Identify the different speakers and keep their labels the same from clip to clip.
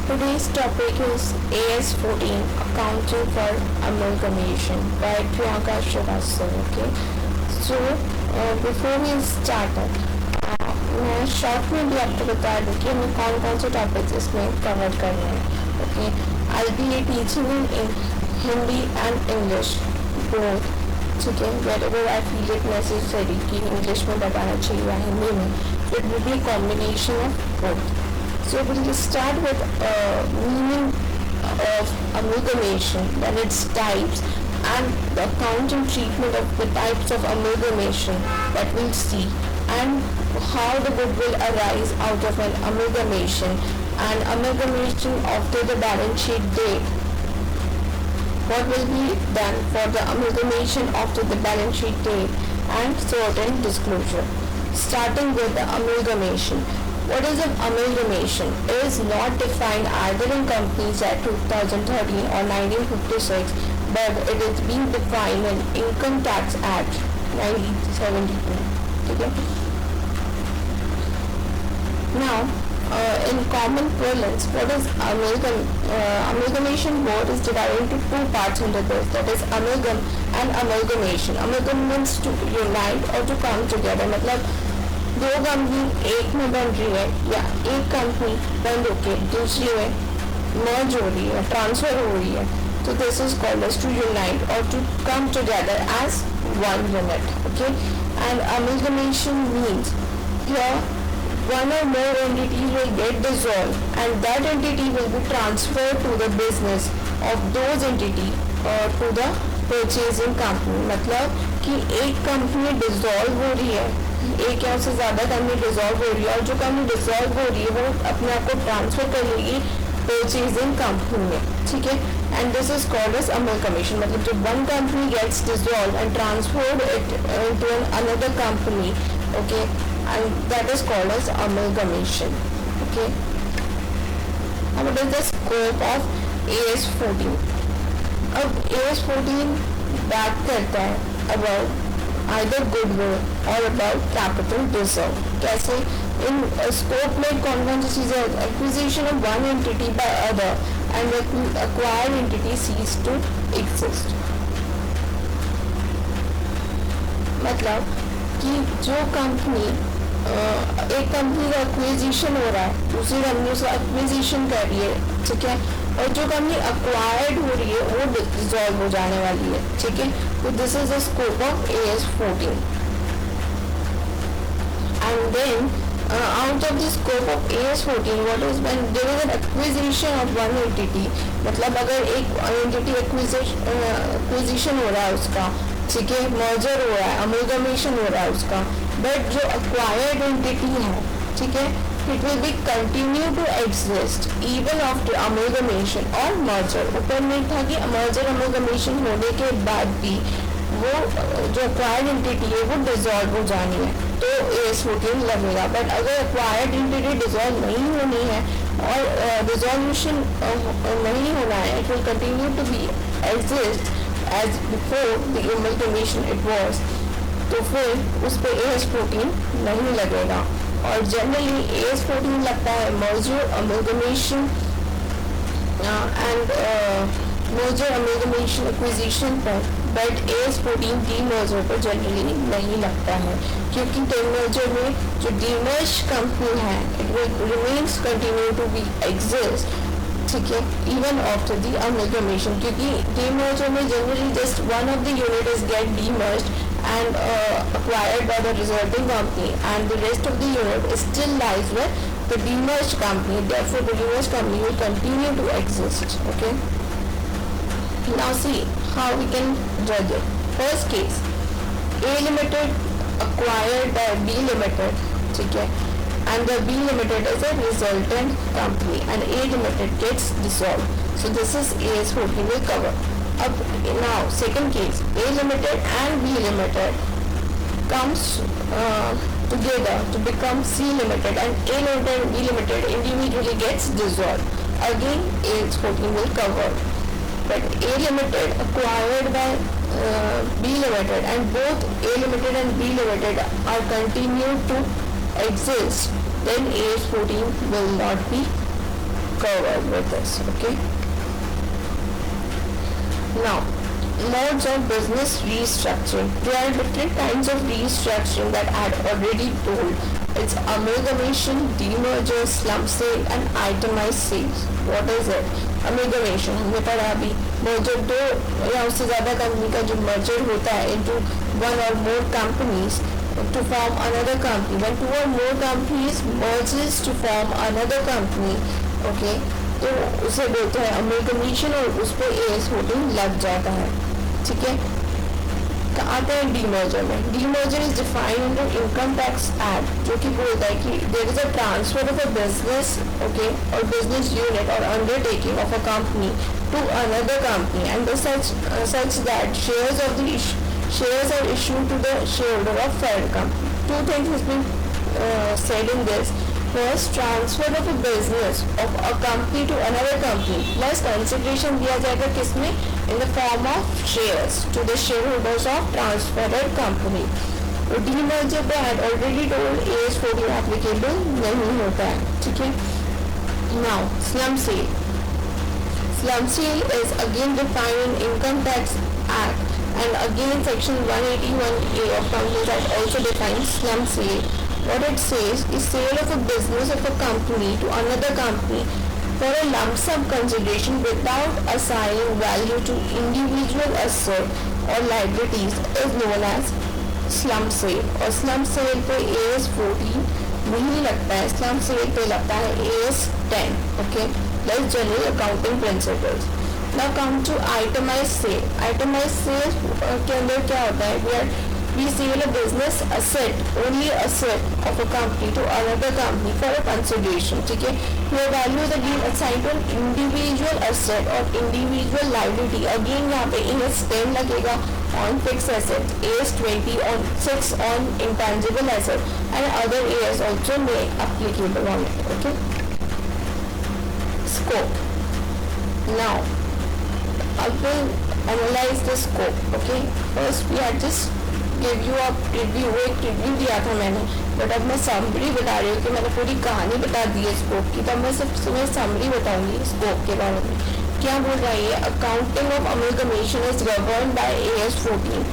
Speaker 1: Today's topic is AS14 Accounting for Amalgamation by Priyanka Srivastava. Okay, so before we start मैं short में भी आपको बता दूँ कि हमें कौन कौन से टॉपिक्स इसमें कवर करने हैं. Okay, I be teaching in Hindi and English both. ठीक है, wherever I feel it necessary कि इंग्लिश में बताना चाहिए या हिंदी में, it will be combination of both. So we'll start with meaning of amalgamation, then its types and the accounting treatment of the types of amalgamation that we'll see, and how the goodwill arise out of an amalgamation and amalgamation after the balance sheet date. What will be done for the amalgamation after the balance sheet date and certain disclosure. Starting with the amalgamation. What is an amalgamation? It is not defined either in Companies Act 2013 or 1956, but it is being defined in Income Tax Act 1972. Okay? Now, in common parlance, what is amalgamation? Board is divided into two parts under this, that is amalgam and amalgamation. Amalgam means to unite or to come together. मतलब दो company एक में बन रही है या एक company बंद होके दूसरी में मर्ज हो रही है, ट्रांसफर हो रही है, तो this is called as to unite or to come together as one unit. Okay, and amalgamation means here one or more entities will get dissolved and that entity will be transferred to the business of those entity or to the purchasing company. मतलब कि एक company dissolve हो रही है, एक या उससे ज़्यादा कंपनी डिसॉल्व हो रही है और जो कंपनी डिसॉल्व हो रही है वो अपने आप को ट्रांसफर कर लेगी परचेजिंग कंपनी में. ठीक है, and this is called as amalgamation. मतलब जब one company gets dissolve and transferred it to another company, okay, and that is called as amalgamation. Okay, now what is the scope of AS14? अब AS14 बात करता है about either goodwill or about capital reserve. कैसे in scope में कौन कौन सी चीज़ें? Acquisition of one entity by other and acquired entity cease to exist. मतलब कि जो कंपनी एक कंपनी का एक्विजिशन हो रहा है, दूसरी कंपनी उसका एक्विजिशन कर रही है, ठीक है, और जो कंपनी अक्वायर्ड हो रही है वो डिसॉल्व हो जाने वाली है. ठीक है, तो this is the scope of AS14. And then out of the scope of AS14, what is when there is an acquisition of one entity. मतलब अगर एक entity acquisition हो रहा है उसका, ठीक है, मर्जर हो रहा है, अमलगमेशन हो रहा है उसका, बट जो acquired entity है, ठीक है, it will be continue to exist even after amalgamation और merger. ऊपर में था कि merger amalgamation होने के बाद भी वो जो acquired entity है वो dissolve हो जानी है तो AS14 लगेगा. बट अगर acquired entity dissolve नहीं होनी है और dissolution नहीं होना है, it will continue to be exist as before the amalgamation it was, तो फिर उस पर AS14 नहीं लगेगा. और जनरली AS14 लगता है merger amalgamation and merger amalgamation acquisition पर, बट AS14 डीमर्जर पर जनरली नहीं लगता है, क्योंकि डीमर्जर में जो डीमर्ज कंपनी है it will remains continue to be exist. ठीक है, इवन आफ्टर द अमलगमेशन, क्योंकि डीमर्जर में generally just one of the unit is get demerged and acquired by the resulting company and the rest of the unit still lies with the demerged company. Therefore the demerged company will continue to exist. Okay, now see how we can judge it. First case, A Limited acquired by B Limited, ठीक है, and the B Limited is a resultant company and A Limited gets dissolved. So this is AS14 will cover. Up now second case, A Limited and B Limited comes together to become C Limited and A Limited and B Limited individually gets dissolved. Again AS14 will cover. But A Limited acquired by B Limited and both A Limited and B Limited are continued to exist, then AS14 will not be covered with this. Okay, now modes of business restructuring. There are different kinds of restructuring that I had already told. It's amalgamation, demerger, slump sale and itemized sales. What is it? Amalgamation हमने पढ़ा अभी, merger दो या उससे ज़्यादा company का जो merger होता है into one or more companies to form another company. When two or more companies merges to form another company, okay, तो उसे बोलते हैं अमेलगमेशन और उस पर एएस 14 लग जाता है. ठीक है, आते हैं डीमर्जर में. Demerger is defined under income tax act, जो कि बोलता है कि there is a transfer of a business, okay, और बिजनेस यूनिट और undertaking of a company to another company and such that shares are issued to the shareholder of parent company. Two things has been said in this. First, transfer of a business of a company to another company plus consideration दिया जाएगा किसमें? In the form of shares to the shareholders of transferred company. तो demerger पे I had already told AS 14 applicable नहीं होता है. ठीक है. Now slump sale. Slump sale is again defined in Income Tax Act. And again section 181A of Companies Act also defines slump sale. What it says is sale of a business of a company to another company for a lump sum consideration without assigning value to individual asset or liabilities is known as slump sale. और slump sale पे AS 14 नहीं लगता है, slump sale पे लगता है AS 10. Okay, that's general accounting principles. Now come to itemized sale. Itemized sale के अंदर क्या होता है? We sell a business asset, only asset of a company to another company for a consideration. ठीक है, your value is again assigned to an individual asset or individual liability. Again यहाँ पे AS 10 लगेगा on fixed asset, AS 20 on 6 on intangible asset and other AS also may applicable on it. Okay, scope. Now I will analyze the scope. Okay, first we are just give you a review. एक review दिया था मैंने, but अब मैं summary बता रही हूँ कि मैंने पूरी कहानी बता दी है स्कोप की, तब मैं सिर्फ तुम्हें समरी बताऊंगी स्कोप के बारे में. क्या बोल रहा है? Accounting of amalgamation is governed bye AS 14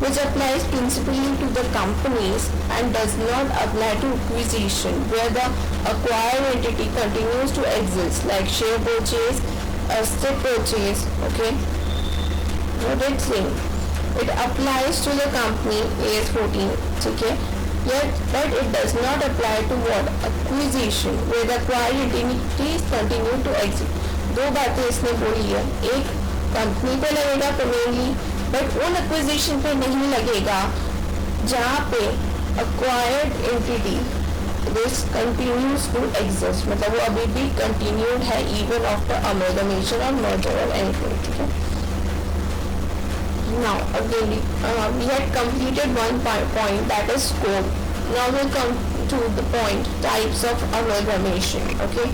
Speaker 1: which applies principally to the companies and does not apply to acquisition where the acquired entity continues to exist, like share purchase, asset purchase. Okay, what it's saying, it applies to the company AS 14, ठीक है, yet but it does not apply to what? Acquisition where the acquired entities continue to exist. दो बातें इसने बोली है, एक company पे लगेगा मेनली, बट उन एक्विजिशन पे नहीं लगेगा जहाँ पे acquired entity this continues to exist, मतलब वो अभी भी continued है even after amalgamation or merger or anything. ठीक है. Now again we had completed one point, that is scope. Now we'll come to the point types of amalgamation. Okay,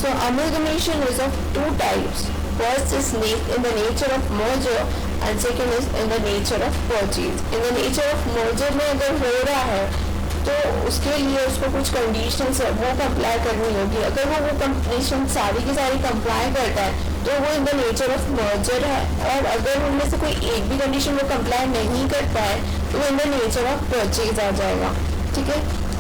Speaker 1: so amalgamation is of two types. First is in the nature of merger and second is in the nature of purchase. In the nature of merger में अगर हो रहा है तो उसके लिए उसको कुछ कंडीशंस है वो कंप्लाई करनी होगी. अगर वो कंडीशन सारी की सारी कंप्लाई करता है तो वो in the nature of merger है, और अगर उनमें से कोई एक भी कंडीशन वो कंप्लाई नहीं करता है तो वो in the nature of purchase आ जाएगा. ठीक है,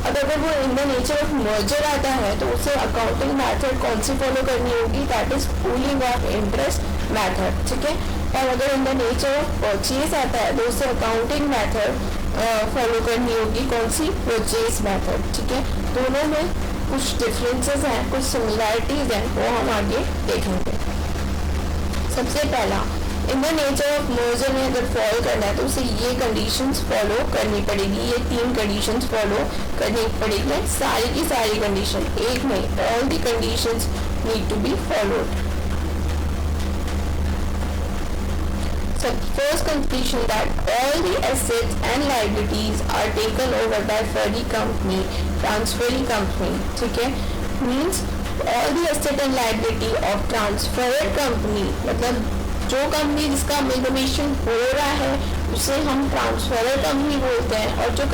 Speaker 1: अब अगर वो in the nature of merger आता है तो उसे अकाउंटिंग मैथड कौन सी फॉलो करनी होगी? That is pooling of interest method. ठीक है, और अगर इन द नेचर ऑफ परचेज आता है तो उसे अकाउंटिंग मैथड फॉलो करनी होगी, कौन सी? Purchase method. ठीक है, दोनों में कुछ डिफरेंसेस हैं, कुछ सिमिलैरिटीज हैं, वो हम आगे देखेंगे. सबसे पहला, इन द नेचर ऑफ मर्जर में अगर फॉलो करना है तो उसे ये कंडीशंस फॉलो करनी पड़ेगी, ये 3 कंडीशंस फॉलो करनी पड़ेगी. सारी की सारी कंडीशन, एक नहीं, all the conditions need to be followed. So first condition that all the assets and liabilities are taken over by FERI company, transferring company. ठीक है, means all the asset and liability of transferred company, मतलब जो company जिसका amalgamation हो रहा है उसे हम ट्रांसफरर कंपनी बोलते हैं, और जो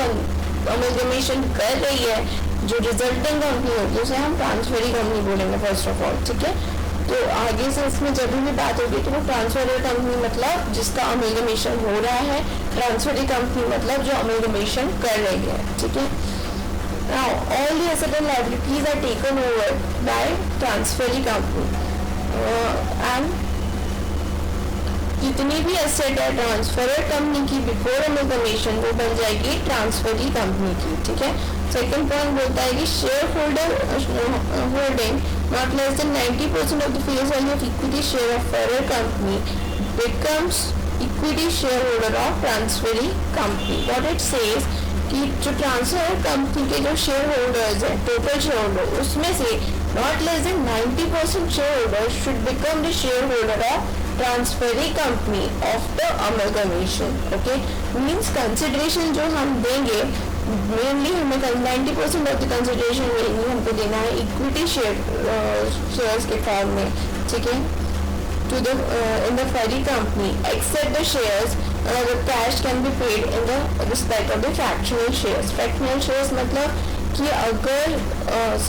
Speaker 1: अमेलगमेशन कर रही है जो रिजल्टिंग कंपनी होगी उसे हम ट्रांसफरी कंपनी बोलेंगे फर्स्ट ऑफ ऑल, ठीक है। तो आगे से इसमें जब भी बात होगी तो वो ट्रांसफर कंपनी मतलब जिसका अमेलगमेशन हो रहा है, ट्रांसफरी कंपनी मतलब जो अमेलगमेशन कर रही है, ठीक है। Now all the asset and liabilities are taken over by transferring company and जितनी भी एसेट है ट्रांसफरर कंपनी की बिफोर अमेलगमेशन वो बन जाएगी ट्रांसफरी कंपनी की, ठीक है। सेकंड पॉइंट बोलता है कि share holder holding not less than 90% of the face value of equity share of फॉरर company becomes equity share holder of transferee company. What it says कि जो ट्रांसफर कंपनी के जो शेयर होल्डर्स है, total share holder, उसमें से not less than 90% share holder should become the share holder of transferee company of the amalgamation. Okay, means consideration जो हम देंगे मेनली हमें 90% ऑफ द कंसिडरेशन मेनली हमको देना है इक्विटी शेयर्स के फॉर्म में, ठीक है, टू द इन द फरी company except the shares cash can be paid in the respect of the fractional shares. Fractional shares मतलब कि अगर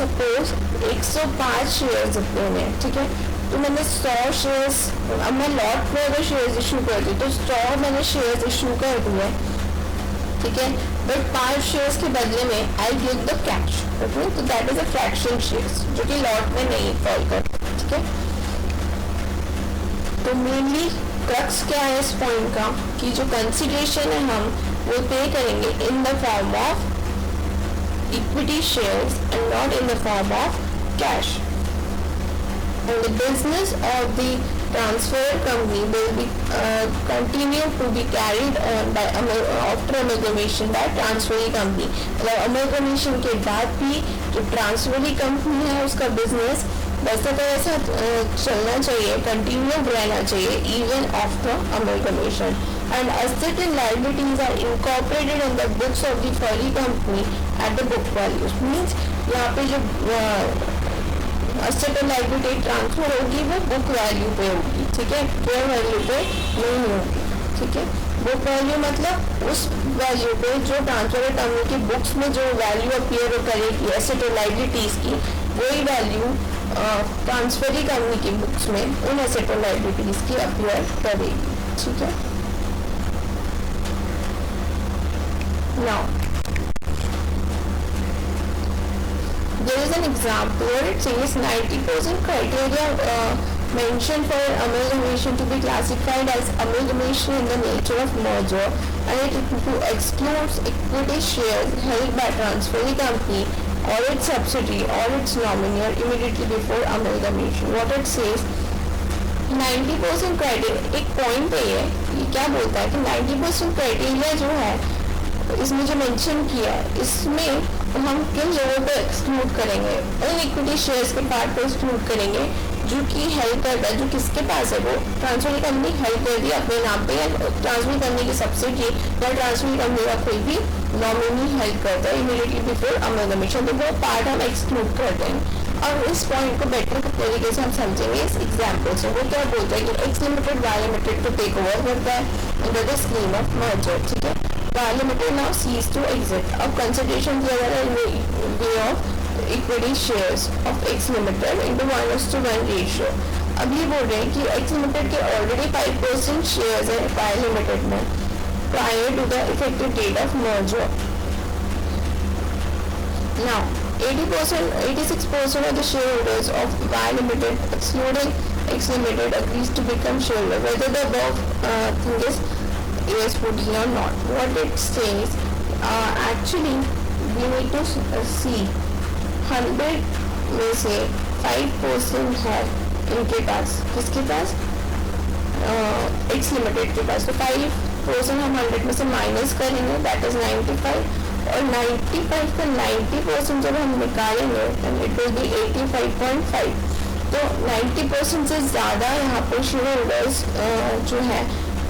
Speaker 1: सपोज 105 शेयर्स अपने में, ठीक है, तो मैंने 100 शेयर्स, अब मैं लॉट में अगर शेयर्स इशू कर दी तो 100 मैंने शेयर्स इशू कर दिए, ठीक है, बट 5 शेयर्स के बदले में I give the cash, okay, तो that is a fraction shares जो कि लॉट में नहीं फॉल करता, ठीक है। तो मेनली क्रक्स क्या है इस पॉइंट का कि जो कंसिडरेशन है हम वो पे करेंगे in the form of equity shares and not in the form of cash. And the business of the transfer company will be continue to be carried on by after amalgamation by transferring company। मतलब amalgamation के बाद भी जो transferee company है उसका business वैसा का वैसा चलना चाहिए, कंटिन्यू रहना चाहिए even after amalgamation। And asset and liabilities are incorporated in the books of the furry company at the book values। Means यहाँ पे जो एसेट और लायबिलिटी ट्रांसफर होगी वो बुक वैल्यू पे होगी, ठीक है, फेयर वैल्यू पे नहीं होगी, ठीक है। बुक वैल्यू मतलब उस वैल्यू पे जो ट्रांसफर कंपनी की बुक्स में जो वैल्यू अपीयर करेगी एसेट और लायबिलिटीज की, वही वैल्यू ट्रांसफरी कंपनी की बुक्स में उन एसेट और लायबिलिटीज की अपीयर करेगी, ठीक है। Now there is an example where it says 90% criteria mentioned for amalgamation to be classified as amalgamation in the nature of merger, and it excludes equity shares held by transferring company or its subsidiary or its nominee immediately before amalgamation। What it says 90% criteria, एक point पे ये क्या बोलता है कि 90% criteria जो है इसमें जो मेंशन किया है इसमें हम किन लोगों को एक्सक्लूड करेंगे, उन इक्विटी शेयर्स के पार्ट को एक्सक्लूड करेंगे जो कि हेल्प करता है, जो किसके पास है, वो ट्रांसफर कंपनी हेल्प कर दी अपने नाम पे, या ट्रांसफर कंपनी की सब्सिडी या ट्रांसफर कंपनी का कोई भी नॉमिनी हेल्प करता है इमीडिएटली बिफोर अमेलगमेशन, तो वो पार्ट हम एक्सक्लूड करते हैं। और इस पॉइंट को बेटर तरीके से हम समझेंगे इस एग्जाम्पल से। वो क्या बोलता है कि एक्स लिमिटेड वाई लिमिटेड को टेक ओवर करता है under the scheme of merger, ठीक है। Y limited now cease to exit. अब कंसिडरेशन दिया जा रहा है way of equity shares of X limited into 1:1 ratio. अब ये बोल रहे हैं कि एक्स लिमिटेड के ऑलरेडी 5% शेयर्स है वाई लिमिटेड में prior to the effective date of merger. Now 86% of the shareholders of Y Limited, excluding X Limited, agrees to become shareholder, whether the above thing is AS14 or not. What it says, actually, we need to see 100 में से 5% है इनके पास, किसके पास, X Limited के पास, तो 5% हम 100 में से माइनस करेंगे, that is 95, और 95 का 90% जब हम निकालेंगे इट विल बी 85.5। तो 90% से ज़्यादा यहाँ पर शेयर होल्डर्स जो है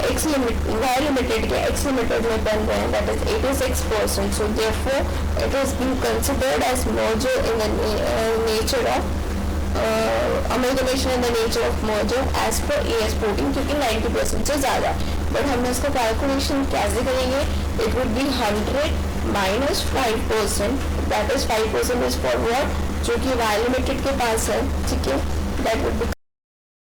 Speaker 1: एक्स वाई लिमिटेड के एक्स लिमिटेड में बन रहे हैं, that is 86%। So therefore it is being considered as merger in the nature of amalgamation in the nature of merger as per AS14, क्योंकि 90% से ज़्यादा। बट हम इसका कैलकुलेशन कैसे करेंगे, it would be 100 minus 5%, that is 5% for what, जो कि Y limited के पास है, ठीक है, दैट वुड बी